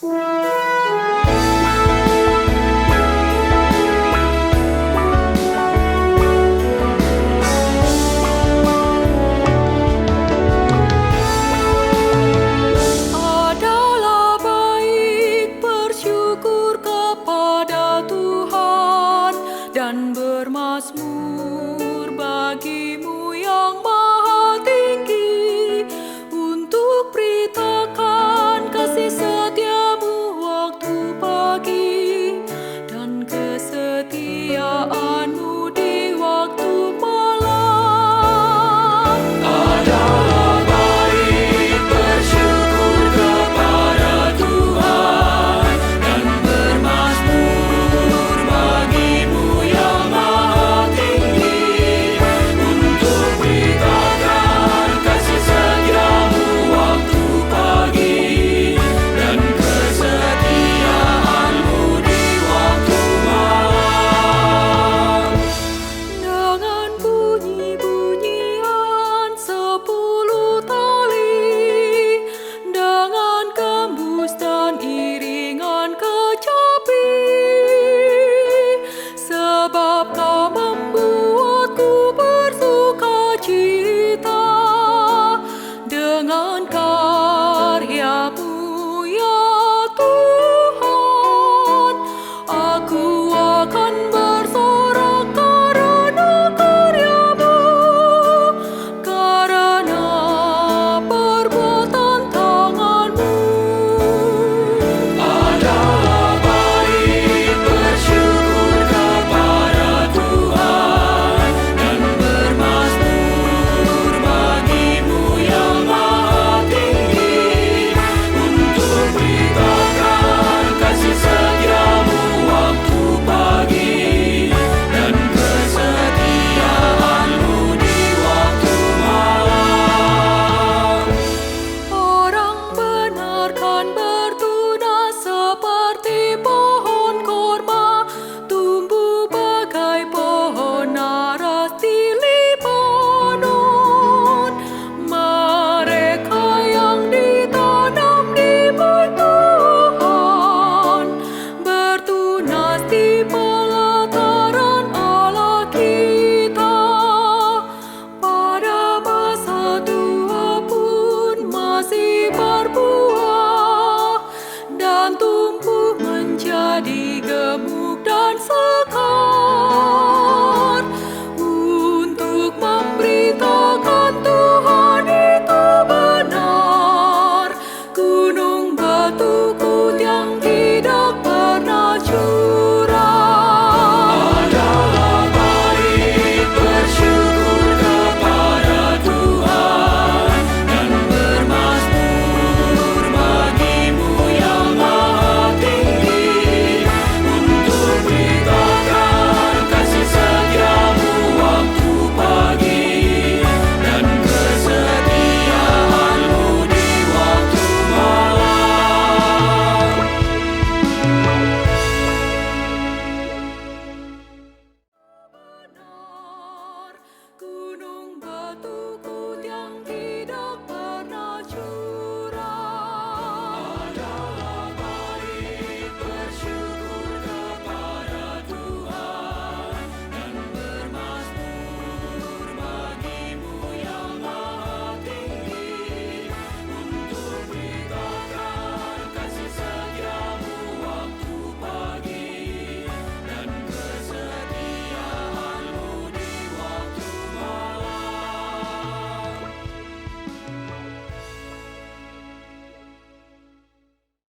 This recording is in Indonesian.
Adalah baik bersyukur kepada Tuhan dan bermazmur bagimu yang maha tinggi, untuk beritakan kasih setiamu waktu pagi dan kesetiaanmu di waktu malam. Adalah baik bersyukur kepada Tuhan dan bermazmur bagimu yang maha tinggi, untuk beritakan kasih setiamu waktu pagi dan kesetiaanmu di waktu malam. Dengan bunyi-bunyian 10 tali, dengan gembus dan iringan kecapi, sebab Kau membuatku bersuka cita dengan Kau.